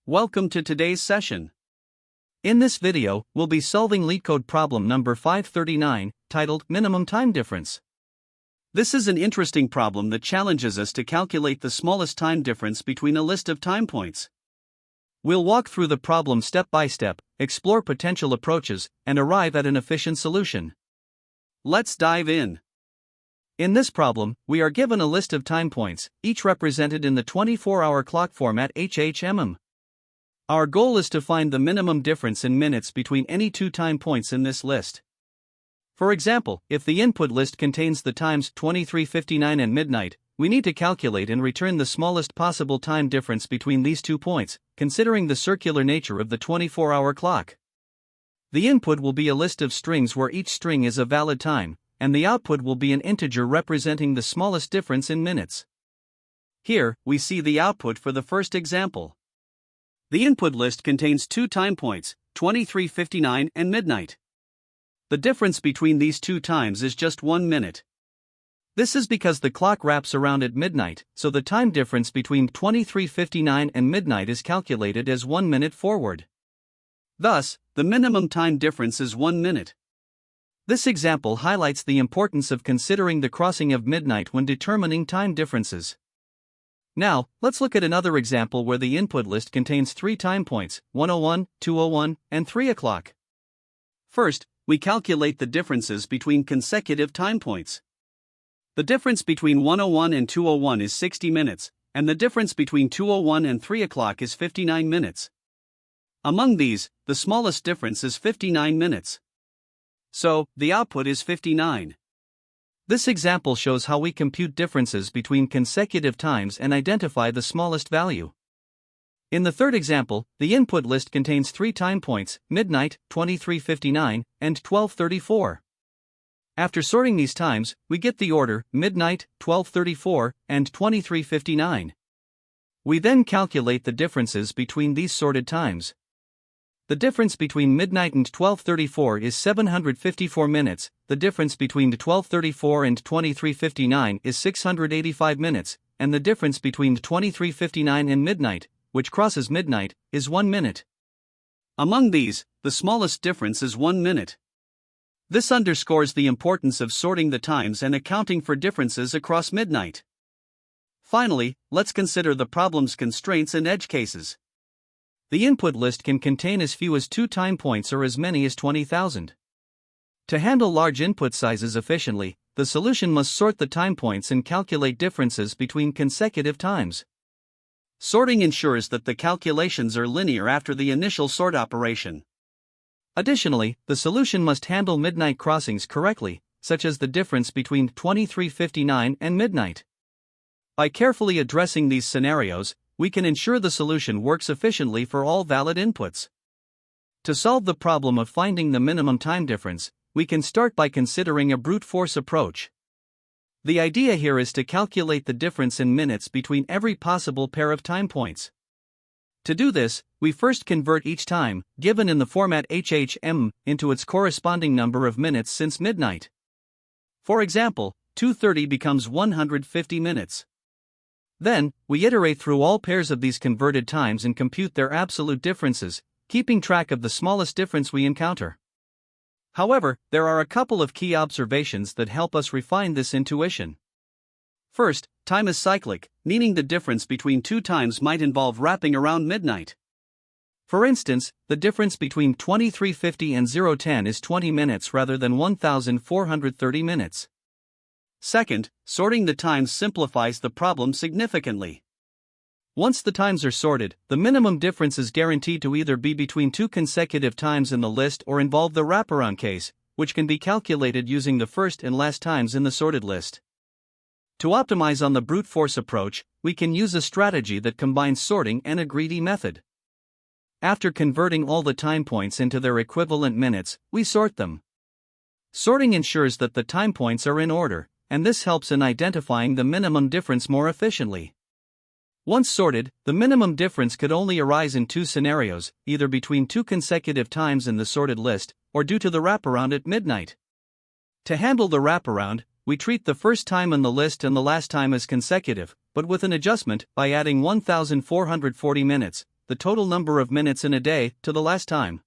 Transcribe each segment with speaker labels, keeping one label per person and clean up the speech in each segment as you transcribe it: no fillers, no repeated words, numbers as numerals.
Speaker 1: Welcome to today's session. In this video, we'll be solving LeetCode problem number 539, titled Minimum Time Difference. This is an interesting problem that challenges us to calculate the smallest time difference between a list of time points. We'll walk through the problem step by step, explore potential approaches, and arrive at an efficient solution. Let's dive in. In this problem, we are given a list of time points, each represented in the 24-hour clock format HHMM. Our goal is to find the minimum difference in minutes between any two time points in this list. For example, if the input list contains the times 23:59 and midnight, we need to calculate and return the smallest possible time difference between these 2 points, considering the circular nature of the 24-hour clock. The input will be a list of strings where each string is a valid time, and the output will be an integer representing the smallest difference in minutes. Here, we see the output for the first example. The input list contains 2 time points, 23:59 and midnight. The difference between these 2 times is just 1 minute. This is because the clock wraps around at midnight, so the time difference between 23:59 and midnight is calculated as 1 minute forward. Thus, the minimum time difference is 1 minute. This example highlights the importance of considering the crossing of midnight when determining time differences. Now, let's look at another example where the input list contains 3 time points, 1:01, 2:01, and 3 o'clock. First, we calculate the differences between consecutive time points. The difference between 1:01 and 2:01 is 60 minutes, and the difference between 2:01 and 3 o'clock is 59 minutes. Among these, the smallest difference is 59 minutes. So, the output is 59. This example shows how we compute differences between consecutive times and identify the smallest value. In the third example, the input list contains 3 time points, midnight, 23:59, and 12:34. After sorting these times, we get the order, midnight, 12:34, and 23:59. We then calculate the differences between these sorted times. The difference between midnight and 12:34 is 754 minutes, the difference between 12:34 and 23:59 is 685 minutes, and the difference between 23:59 and midnight, which crosses midnight, is 1 minute. Among these, the smallest difference is 1 minute. This underscores the importance of sorting the times and accounting for differences across midnight. Finally, let's consider the problem's constraints and edge cases. The input list can contain as few as 2 time points or as many as 20,000. To handle large input sizes efficiently, the solution must sort the time points and calculate differences between consecutive times. Sorting ensures that the calculations are linear after the initial sort operation. Additionally, the solution must handle midnight crossings correctly, such as the difference between 23:59 and midnight. By carefully addressing these scenarios, we can ensure the solution works efficiently for all valid inputs. To solve the problem of finding the minimum time difference, we can start by considering a brute force approach. The idea here is to calculate the difference in minutes between every possible pair of time points. To do this, we first convert each time, given in the format HHMM, into its corresponding number of minutes since midnight. For example, 2:30 becomes 150 minutes. Then, we iterate through all pairs of these converted times and compute their absolute differences, keeping track of the smallest difference we encounter. However, there are a couple of key observations that help us refine this intuition. First, time is cyclic, meaning the difference between 2 times might involve wrapping around midnight. For instance, the difference between 23:50 and 0:10 is 20 minutes rather than 1,430 minutes. Second, sorting the times simplifies the problem significantly. Once the times are sorted, the minimum difference is guaranteed to either be between 2 consecutive times in the list or involve the wraparound case, which can be calculated using the first and last times in the sorted list. To optimize on the brute force approach, we can use a strategy that combines sorting and a greedy method. After converting all the time points into their equivalent minutes, we sort them. Sorting ensures that the time points are in order, and this helps in identifying the minimum difference more efficiently. Once sorted, the minimum difference could only arise in 2 scenarios, either between 2 consecutive times in the sorted list, or due to the wraparound at midnight. To handle the wraparound, we treat the first time in the list and the last time as consecutive, but with an adjustment. By adding 1,440 minutes, the total number of minutes in a day, to the last time.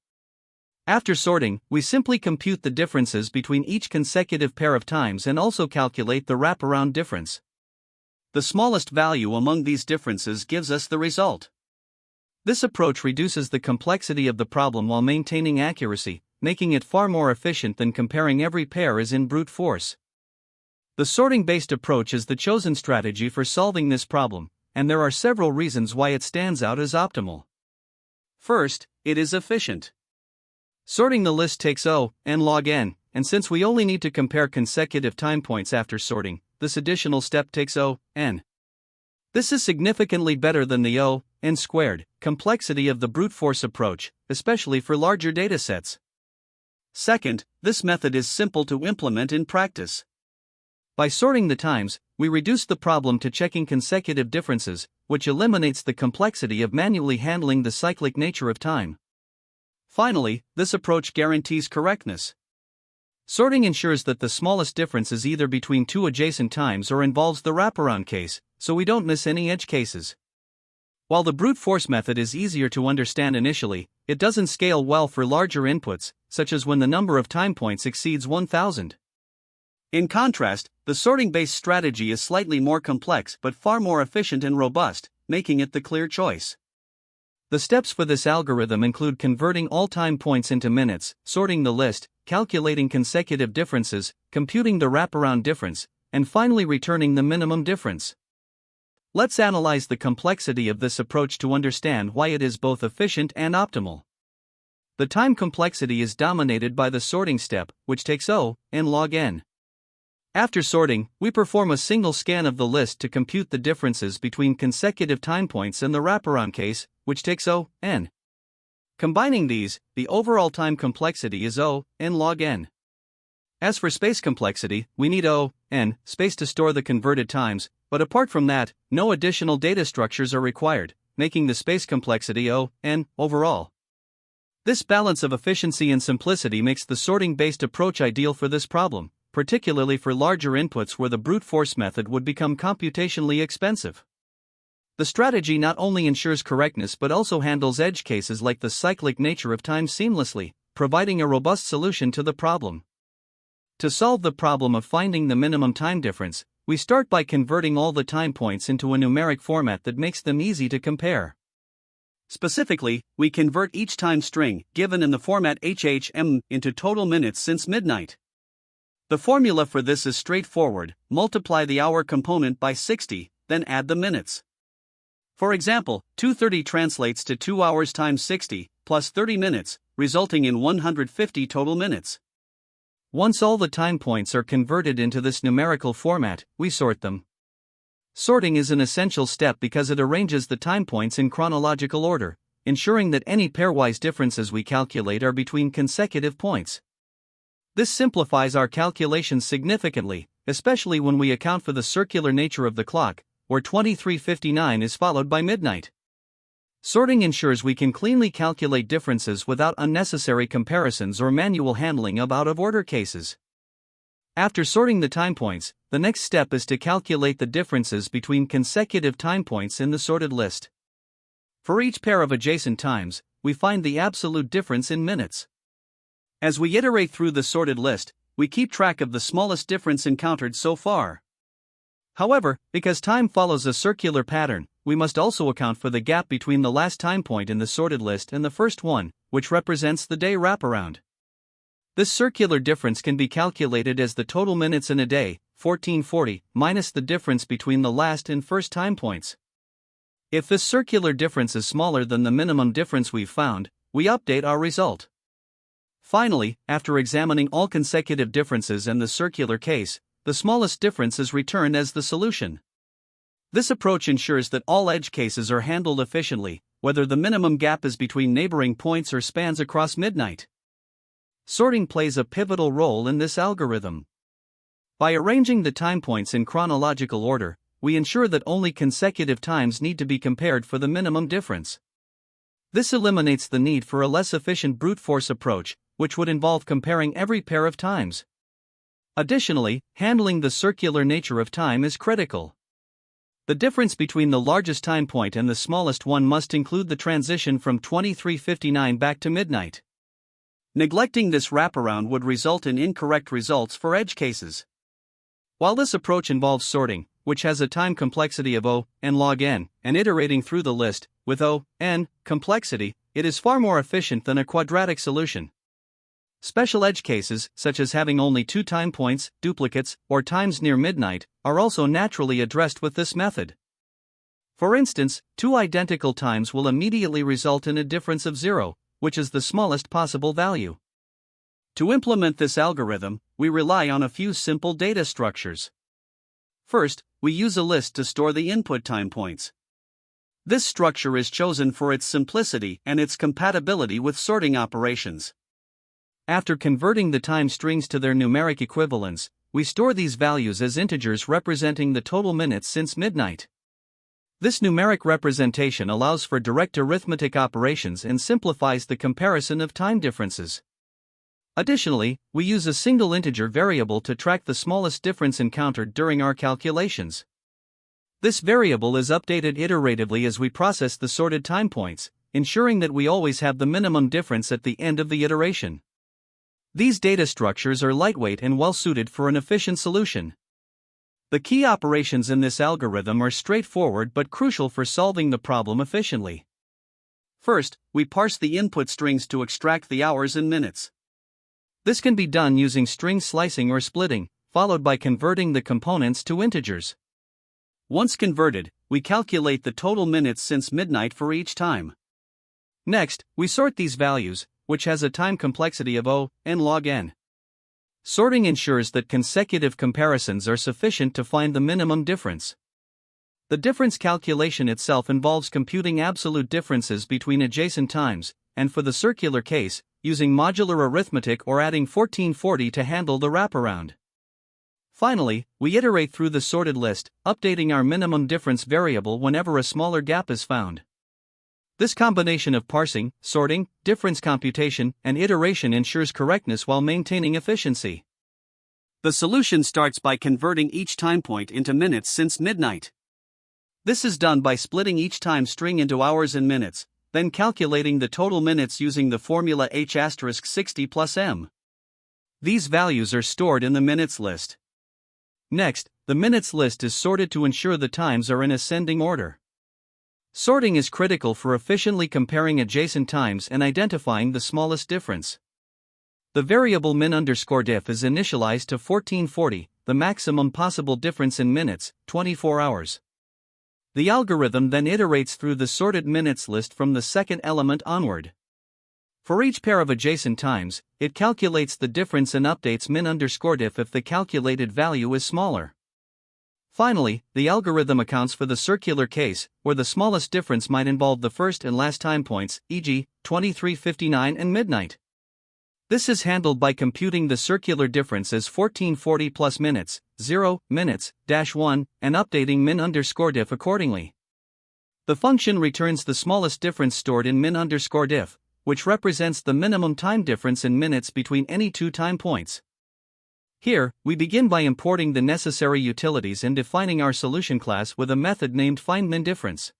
Speaker 1: After sorting, we simply compute the differences between each consecutive pair of times and also calculate the wraparound difference. The smallest value among these differences gives us the result. This approach reduces the complexity of the problem while maintaining accuracy, making it far more efficient than comparing every pair as in brute force. The sorting-based approach is the chosen strategy for solving this problem, and there are several reasons why it stands out as optimal. First, it is efficient. Sorting the list takes n log n, and since we only need to compare consecutive time points after sorting, this additional step takes n. This is significantly better than the n squared complexity of the brute force approach, especially for larger datasets. Second, this method is simple to implement in practice. By sorting the times, we reduce the problem to checking consecutive differences, which eliminates the complexity of manually handling the cyclic nature of time. Finally, this approach guarantees correctness. Sorting ensures that the smallest difference is either between two adjacent times or involves the wraparound case, so we don't miss any edge cases. While the brute force method is easier to understand initially, it doesn't scale well for larger inputs, such as when the number of time points exceeds 1000. In contrast, the sorting-based strategy is slightly more complex but far more efficient and robust, making it the clear choice. The steps for this algorithm include converting all time points into minutes, sorting the list, calculating consecutive differences, computing the wraparound difference, and finally returning the minimum difference. Let's analyze the complexity of this approach to understand why it is both efficient and optimal. The time complexity is dominated by the sorting step, which takes n log n. After sorting, we perform a single scan of the list to compute the differences between consecutive time points and the wraparound case, which takes n. Combining these, the overall time complexity is n log n. As for space complexity, we need n space to store the converted times, but apart from that, no additional data structures are required, making the space complexity n overall. This balance of efficiency and simplicity makes the sorting-based approach ideal for this problem, particularly for larger inputs where the brute force method would become computationally expensive. The strategy not only ensures correctness but also handles edge cases like the cyclic nature of time seamlessly, providing a robust solution to the problem. To solve the problem of finding the minimum time difference, we start by converting all the time points into a numeric format that makes them easy to compare. Specifically, we convert each time string, given in the format HHM, into total minutes since midnight. The formula for this is straightforward: multiply the hour component by 60, then add the minutes. For example, 230 translates to 2 hours times 60, plus 30 minutes, resulting in 150 total minutes. Once all the time points are converted into this numerical format, we sort them. Sorting is an essential step because it arranges the time points in chronological order, ensuring that any pairwise differences we calculate are between consecutive points. This simplifies our calculations significantly, especially when we account for the circular nature of the clock, where 23:59 is followed by midnight. Sorting ensures we can cleanly calculate differences without unnecessary comparisons or manual handling of out-of-order cases. After sorting the time points, the next step is to calculate the differences between consecutive time points in the sorted list. For each pair of adjacent times, we find the absolute difference in minutes. As we iterate through the sorted list, we keep track of the smallest difference encountered so far. However, because time follows a circular pattern, we must also account for the gap between the last time point in the sorted list and the first one, which represents the day wraparound. This circular difference can be calculated as the total minutes in a day, 1440, minus the difference between the last and first time points. If this circular difference is smaller than the minimum difference we've found, we update our result. Finally, after examining all consecutive differences and the circular case, the smallest difference is returned as the solution. This approach ensures that all edge cases are handled efficiently, whether the minimum gap is between neighboring points or spans across midnight. Sorting plays a pivotal role in this algorithm. By arranging the time points in chronological order, we ensure that only consecutive times need to be compared for the minimum difference. This eliminates the need for a less efficient brute force approach, which would involve comparing every pair of times. Additionally, handling the circular nature of time is critical. The difference between the largest time point and the smallest one must include the transition from 23:59 back to midnight. Neglecting this wraparound would result in incorrect results for edge cases. While this approach involves sorting, which has a time complexity of O n log n, and iterating through the list, with O n complexity, it is far more efficient than a quadratic solution. Special edge cases, such as having only 2 time points, duplicates, or times near midnight, are also naturally addressed with this method. For instance, 2 identical times will immediately result in a difference of 0, which is the smallest possible value. To implement this algorithm, we rely on a few simple data structures. First, we use a list to store the input time points. This structure is chosen for its simplicity and its compatibility with sorting operations. After converting the time strings to their numeric equivalents, we store these values as integers representing the total minutes since midnight. This numeric representation allows for direct arithmetic operations and simplifies the comparison of time differences. Additionally, we use a single integer variable to track the smallest difference encountered during our calculations. This variable is updated iteratively as we process the sorted time points, ensuring that we always have the minimum difference at the end of the iteration. These data structures are lightweight and well-suited for an efficient solution. The key operations in this algorithm are straightforward but crucial for solving the problem efficiently. First, we parse the input strings to extract the hours and minutes. This can be done using string slicing or splitting, followed by converting the components to integers. Once converted, we calculate the total minutes since midnight for each time. Next, we sort these values, which has a time complexity of O n log n. Sorting ensures that consecutive comparisons are sufficient to find the minimum difference. The difference calculation itself involves computing absolute differences between adjacent times, and for the circular case, using modular arithmetic or adding 1440 to handle the wraparound. Finally, we iterate through the sorted list, updating our minimum difference variable whenever a smaller gap is found. This combination of parsing, sorting, difference computation, and iteration ensures correctness while maintaining efficiency. The solution starts by converting each time point into minutes since midnight. This is done by splitting each time string into hours and minutes, then calculating the total minutes using the formula h*60 plus m. These values are stored in the minutes list. Next, the minutes list is sorted to ensure the times are in ascending order. Sorting is critical for efficiently comparing adjacent times and identifying the smallest difference. The variable min_diff is initialized to 1440, the maximum possible difference in minutes, 24 hours. The algorithm then iterates through the sorted minutes list from the second element onward. For each pair of adjacent times, it calculates the difference and updates min_diff if the calculated value is smaller. Finally, the algorithm accounts for the circular case, where the smallest difference might involve the first and last time points, e.g., 23:59 and midnight. This is handled by computing the circular difference as 1440 plus minutes, 0, minutes, -1, and updating min_diff accordingly. The function returns the smallest difference stored in min_diff, which represents the minimum time difference in minutes between any 2 time points. Here, we begin by importing the necessary utilities and defining our solution class with a method named findMinDifference.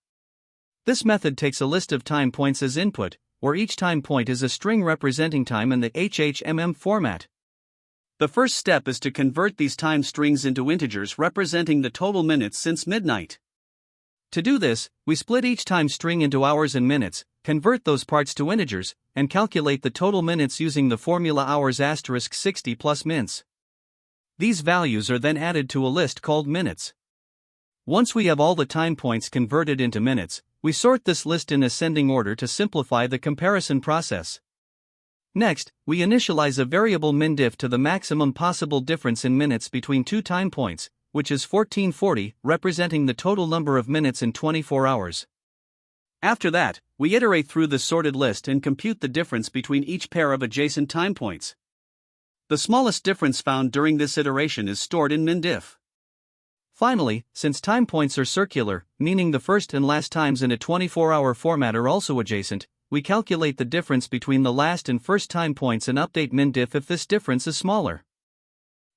Speaker 1: This method takes a list of time points as input, where each time point is a string representing time in the HHMM format. The first step is to convert these time strings into integers representing the total minutes since midnight. To do this, we split each time string into hours and minutes, convert those parts to integers, and calculate the total minutes using the formula hours*60 plus mints. These values are then added to a list called minutes. Once we have all the time points converted into minutes, we sort this list in ascending order to simplify the comparison process. Next, we initialize a variable mindiff to the maximum possible difference in minutes between 2 time points, which is 1440, representing the total number of minutes in 24 hours. After that, we iterate through the sorted list and compute the difference between each pair of adjacent time points. The smallest difference found during this iteration is stored in mindiff. Finally, since time points are circular, meaning the first and last times in a 24-hour format are also adjacent, we calculate the difference between the last and first time points and update mindiff if this difference is smaller.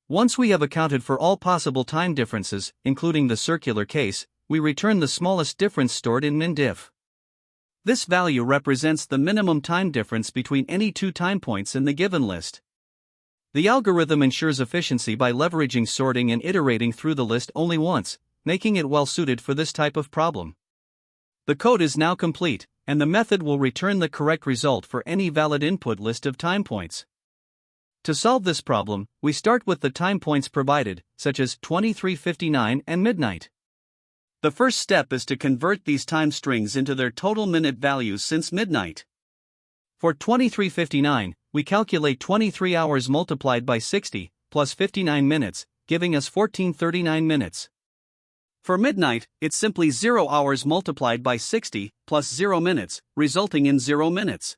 Speaker 1: Once we have accounted for all possible time differences, including the circular case, we return the smallest difference stored in mindiff. This value represents the minimum time difference between any two time points in the given list. The algorithm ensures efficiency by leveraging sorting and iterating through the list only once, making it well suited for this type of problem. The code is now complete, and the method will return the correct result for any valid input list of time points. To solve this problem, we start with the time points provided, such as 23:59 and midnight. The first step is to convert these time strings into their total minute values since midnight. For 23:59, we calculate 23 hours multiplied by 60, plus 59 minutes, giving us 1439 minutes. For midnight, it's simply 0 hours multiplied by 60, plus 0 minutes, resulting in 0 minutes.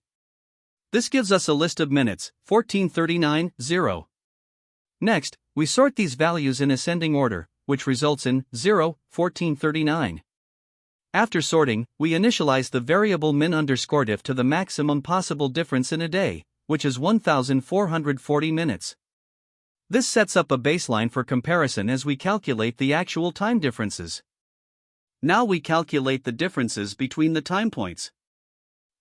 Speaker 1: This gives us a list of minutes, 1439, 0. Next, we sort these values in ascending order, which results in 0, 1439. After sorting, we initialize the variable min_diff to the maximum possible difference in a day, which is 1440 minutes. This sets up a baseline for comparison as we calculate the actual time differences. Now we calculate the differences between the time points.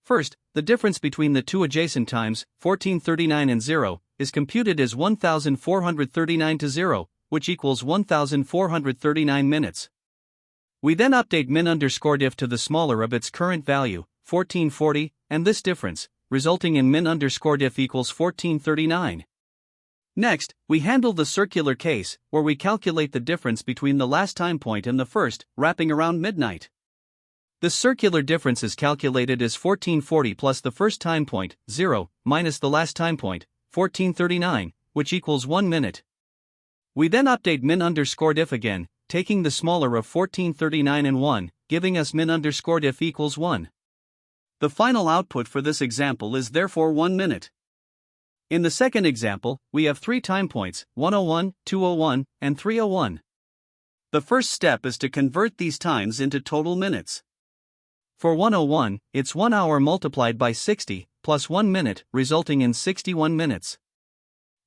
Speaker 1: First, the difference between the two adjacent times, 1439 and 0, is computed as 1439 to 0, which equals 1439 minutes. We then update min_diff to the smaller of its current value, 1440, and this difference, resulting in min_diff equals 1439. Next, we handle the circular case, where we calculate the difference between the last time point and the first, wrapping around midnight. This circular difference is calculated as 1440 plus the first time point, 0, minus the last time point, 1439, which equals 1 minute. We then update min_diff again, taking the smaller of 1439 and 1, giving us min_diff equals 1. The final output for this example is therefore 1 minute. In the second example, we have 3 time points, 101, 201, and 301. The first step is to convert these times into total minutes. For 101, it's 1 hour multiplied by 60, plus 1 minute, resulting in 61 minutes.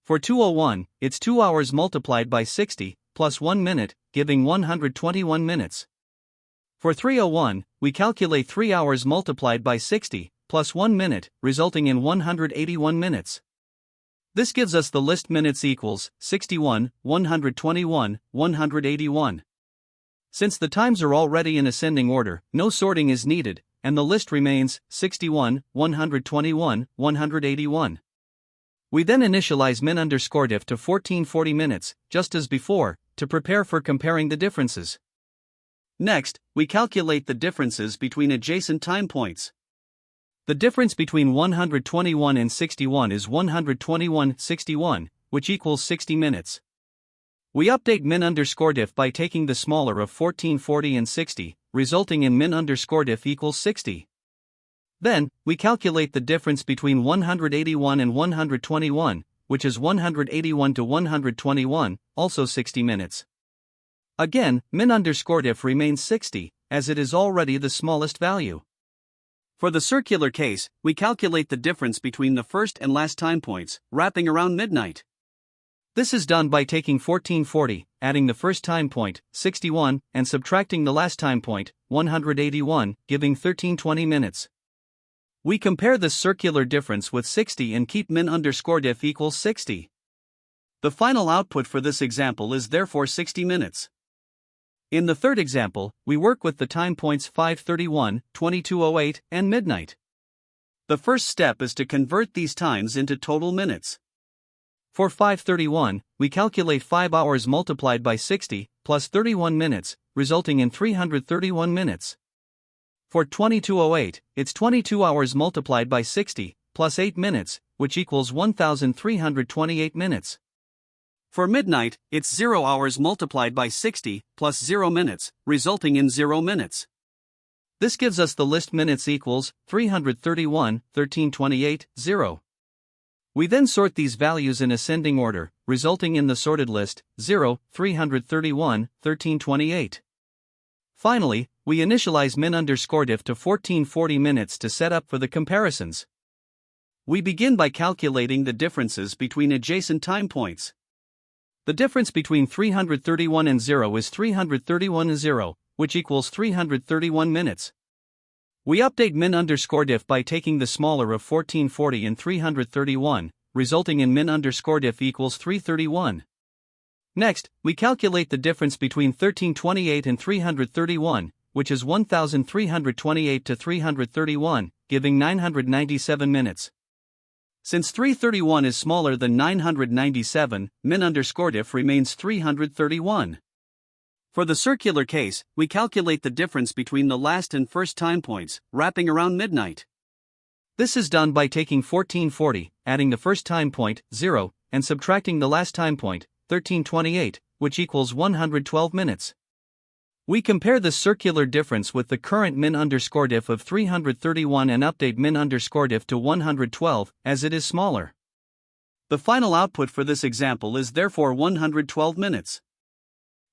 Speaker 1: For 201, it's 2 hours multiplied by 60, plus 1 minute, giving 121 minutes. For 301, we calculate 3 hours multiplied by 60, plus 1 minute, resulting in 181 minutes. This gives us the list minutes equals 61, 121, 181. Since the times are already in ascending order, no sorting is needed, and the list remains 61, 121, 181. We then initialize min_diff to 1440 minutes, just as before, to prepare for comparing the differences. Next, we calculate the differences between adjacent time points. The difference between 121 and 61 is 121:61, which equals 60 minutes. We update min_diff by taking the smaller of 1440 and 60, resulting in min_diff equals 60. Then, we calculate the difference between 181 and 121, which is 181 to 121, also 60 minutes. Again, min_diff remains 60, as it is already the smallest value. For the circular case, we calculate the difference between the first and last time points, wrapping around midnight. This is done by taking 1440, adding the first time point, 61, and subtracting the last time point, 181, giving 1320 minutes. We compare this circular difference with 60 and keep min_diff equals 60. The final output for this example is therefore 60 minutes. In the third example, we work with the time points 5:31, 22:08, and midnight. The first step is to convert these times into total minutes. For 5:31, we calculate 5 hours multiplied by 60, plus 31 minutes, resulting in 331 minutes. For 22:08, it's 22 hours multiplied by 60, plus 8 minutes, which equals 1,328 minutes. For midnight, it's 0 hours multiplied by 60, plus 0 minutes, resulting in 0 minutes. This gives us the list minutes equals 331, 1328, 0. We then sort these values in ascending order, resulting in the sorted list, 0, 331, 1328. Finally, we initialize min_diff to 1440 minutes to set up for the comparisons. We begin by calculating the differences between adjacent time points. The difference between 331 and 0 is 331 and 0, which equals 331 minutes. We update min_diff by taking the smaller of 1440 and 331, resulting in min_diff equals 331. Next, we calculate the difference between 1328 and 331, which is 1328 to 331, giving 997 minutes. Since 331 is smaller than 997, min_diff remains 331. For the circular case, we calculate the difference between the last and first time points, wrapping around midnight. This is done by taking 1440, adding the first time point, 0, and subtracting the last time point, 1328, which equals 112 minutes. We compare the circular difference with the current min_diff of 331 and update min_diff to 112, as it is smaller. The final output for this example is therefore 112 minutes.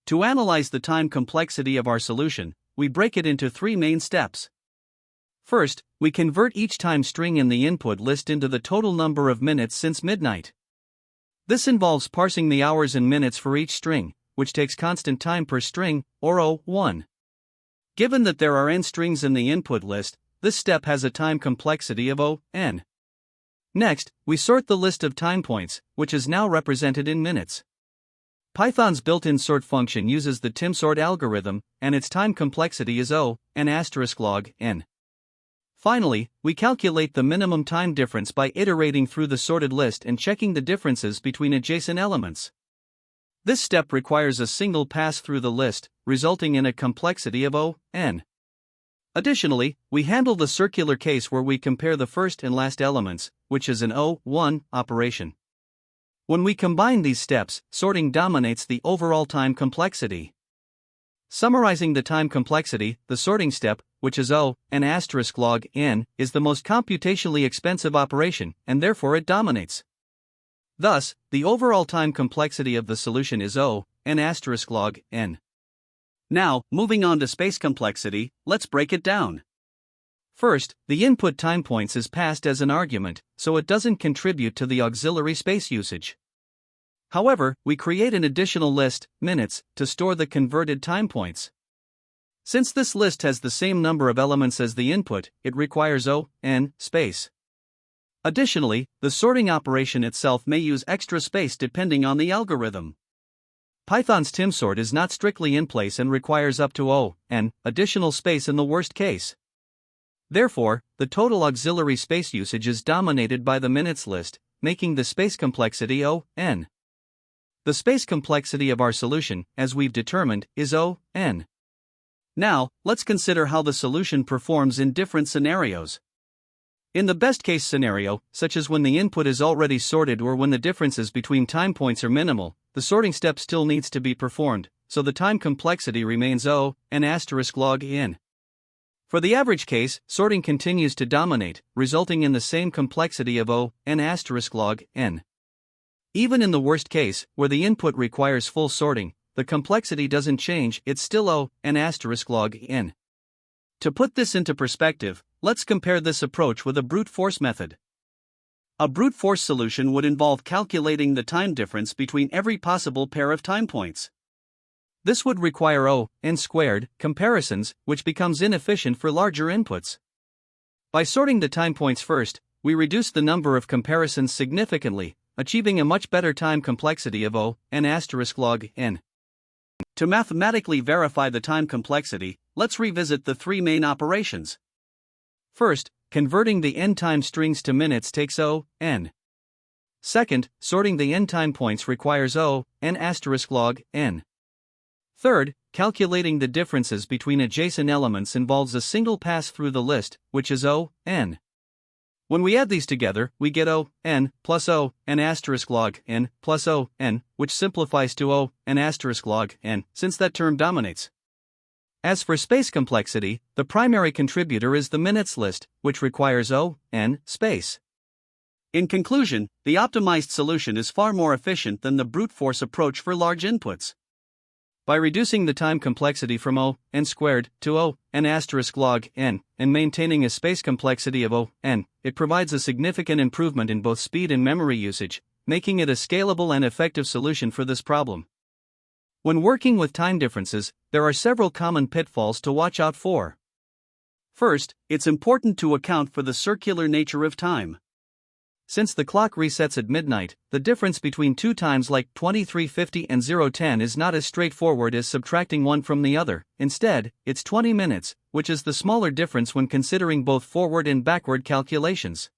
Speaker 1: To analyze the time complexity of our solution, we break it into three main steps. First, we convert each time string in the input list into the total number of minutes since midnight. This involves parsing the hours and minutes for each string, which takes constant time per string, or O1. Given that there are n strings in the input list, this step has a time complexity of O(n). Next, we sort the list of time points, which is now represented in minutes. Python's built-in sort function uses the timsort algorithm, and its time complexity is O(n*log(n). Finally, we calculate the minimum time difference by iterating through the sorted list and checking the differences between adjacent elements. This step requires a single pass through the list, resulting in a complexity of O(n). Additionally, we handle the circular case where we compare the first and last elements, which is an O(1) operation. When we combine these steps, sorting dominates the overall time complexity. Summarizing the time complexity, the sorting step, which is O(n*log(n), is the most computationally expensive operation, and therefore it dominates. Thus, the overall time complexity of the solution is O(n*log(n). Now, moving on to space complexity, let's break it down. First, the input time points is passed as an argument, so it doesn't contribute to the auxiliary space usage. However, we create an additional list, minutes, to store the converted time points. Since this list has the same number of elements as the input, it requires O(n) space. Additionally, the sorting operation itself may use extra space depending on the algorithm. Python's timsort is not strictly in place and requires up to O(n) additional space in the worst case. Therefore, the total auxiliary space usage is dominated by the minutes list, making the space complexity O(n). The space complexity of our solution, as we've determined, is O(n). Now, let's consider how the solution performs in different scenarios. In the best-case scenario, such as when the input is already sorted or when the differences between time points are minimal, the sorting step still needs to be performed, so the time complexity remains O(n*log(n). For the average case, sorting continues to dominate, resulting in the same complexity of O(n*log(n). Even in the worst case, where the input requires full sorting, the complexity doesn't change, it's still O(n*log(n). To put this into perspective, let's compare this approach with a brute force method. A brute force solution would involve calculating the time difference between every possible pair of time points. This would require O(n)² comparisons, which becomes inefficient for larger inputs. By sorting the time points first, we reduce the number of comparisons significantly, achieving a much better time complexity of O(n*log(n). To mathematically verify the time complexity, let's revisit the three main operations. First, converting the n-time strings to minutes takes O(n). Second, sorting the n-time points requires O(n*log(n). Third, calculating the differences between adjacent elements involves a single pass through the list, which is O(n). When we add these together, we get O(n) plus O(n*log(n) plus O(n), which simplifies to O(n*log(n), since that term dominates. As for space complexity, the primary contributor is the minutes list, which requires O(n) space. In conclusion, the optimized solution is far more efficient than the brute force approach for large inputs. By reducing the time complexity from O(n)² to O(n*log(n) and maintaining a space complexity of O(n), it provides a significant improvement in both speed and memory usage, making it a scalable and effective solution for this problem. When working with time differences, there are several common pitfalls to watch out for. First, it's important to account for the circular nature of time. Since the clock resets at midnight, the difference between two times like 23:50 and 0:10 is not as straightforward as subtracting one from the other. Instead, it's 20 minutes, which is the smaller difference when considering both forward and backward calculations.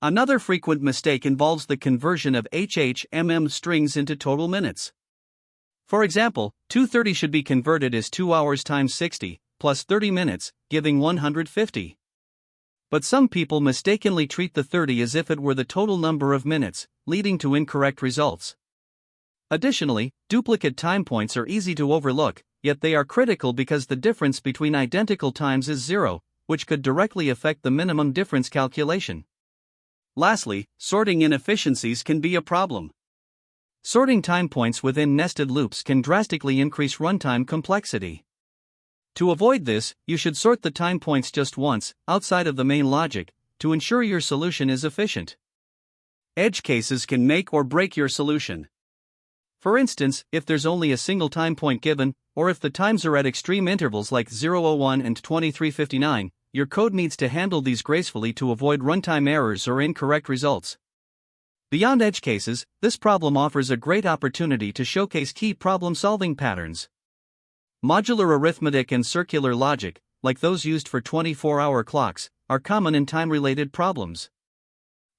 Speaker 1: Another frequent mistake involves the conversion of HH/mm strings into total minutes. For example, 2:30 should be converted as 2 hours times 60, plus 30 minutes, giving 150. But some people mistakenly treat the 30 as if it were the total number of minutes, leading to incorrect results. Additionally, duplicate time points are easy to overlook, yet they are critical because the difference between identical times is 0, which could directly affect the minimum difference calculation. Lastly, sorting inefficiencies can be a problem. Sorting time points within nested loops can drastically increase runtime complexity. To avoid this, you should sort the time points just once, outside of the main logic, to ensure your solution is efficient. Edge cases can make or break your solution. For instance, if there's only a single time point given, or if the times are at extreme intervals like 0:01 and 23:59, your code needs to handle these gracefully to avoid runtime errors or incorrect results. Beyond edge cases, this problem offers a great opportunity to showcase key problem-solving patterns. Modular arithmetic and circular logic, like those used for 24-hour clocks, are common in time-related problems.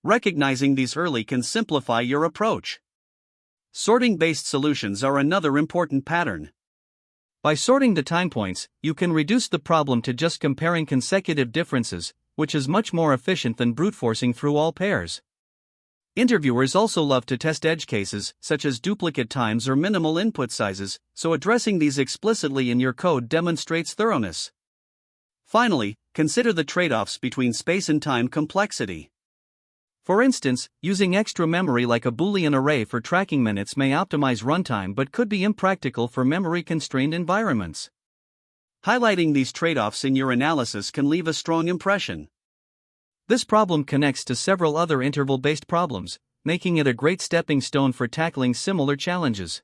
Speaker 1: Recognizing these early can simplify your approach. Sorting-based solutions are another important pattern. By sorting the time points, you can reduce the problem to just comparing consecutive differences, which is much more efficient than brute-forcing through all pairs. Interviewers also love to test edge cases, such as duplicate times or minimal input sizes, so addressing these explicitly in your code demonstrates thoroughness. Finally, consider the trade-offs between space and time complexity. For instance, using extra memory like a Boolean array for tracking minutes may optimize runtime but could be impractical for memory-constrained environments. Highlighting these trade-offs in your analysis can leave a strong impression. This problem connects to several other interval-based problems, making it a great stepping stone for tackling similar challenges.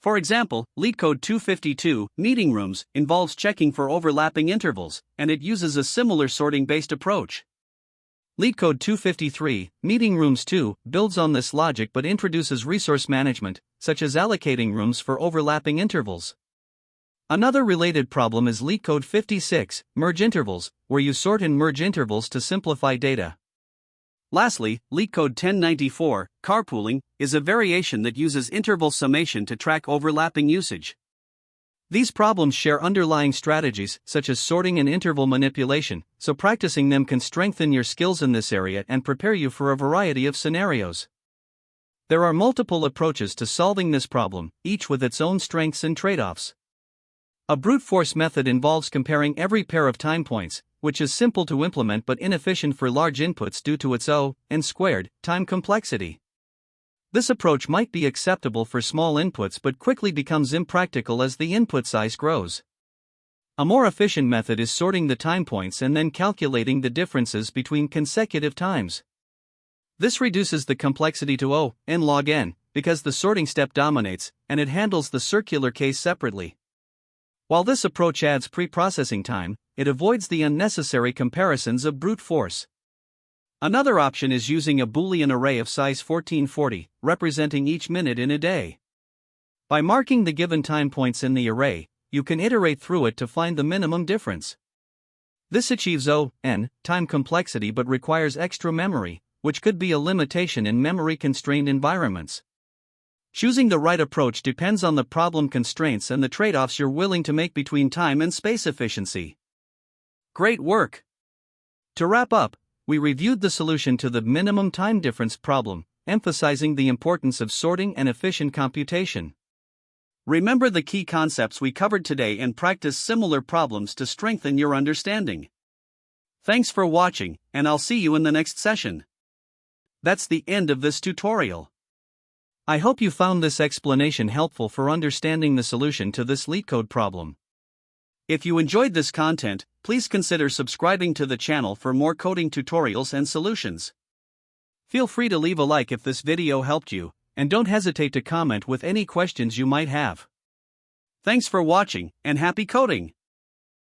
Speaker 1: For example, LeetCode 252, Meeting Rooms, involves checking for overlapping intervals, and it uses a similar sorting-based approach. LeetCode 253, Meeting Rooms 2, builds on this logic but introduces resource management, such as allocating rooms for overlapping intervals. Another related problem is LeetCode 56, Merge Intervals, where you sort and merge intervals to simplify data. Lastly, LeetCode 1094, Carpooling, is a variation that uses interval summation to track overlapping usage. These problems share underlying strategies, such as sorting and interval manipulation, so practicing them can strengthen your skills in this area and prepare you for a variety of scenarios. There are multiple approaches to solving this problem, each with its own strengths and trade-offs. A brute force method involves comparing every pair of time points, which is simple to implement but inefficient for large inputs due to its O(n)² time complexity. This approach might be acceptable for small inputs but quickly becomes impractical as the input size grows. A more efficient method is sorting the time points and then calculating the differences between consecutive times. This reduces the complexity to O(n) log n, because the sorting step dominates, and it handles the circular case separately. While this approach adds pre-processing time, it avoids the unnecessary comparisons of brute force. Another option is using a Boolean array of size 1440, representing each minute in a day. By marking the given time points in the array, you can iterate through it to find the minimum difference. This achieves O(n) time complexity but requires extra memory, which could be a limitation in memory-constrained environments. Choosing the right approach depends on the problem constraints and the trade-offs you're willing to make between time and space efficiency. Great work! To wrap up, we reviewed the solution to the minimum time difference problem, emphasizing the importance of sorting and efficient computation. Remember the key concepts we covered today and practice similar problems to strengthen your understanding. Thanks for watching, and I'll see you in the next session. That's the end of this tutorial. I hope you found this explanation helpful for understanding the solution to this LeetCode problem. If you enjoyed this content, please consider subscribing to the channel for more coding tutorials and solutions. Feel free to leave a like if this video helped you, and don't hesitate to comment with any questions you might have. Thanks for watching, and happy coding!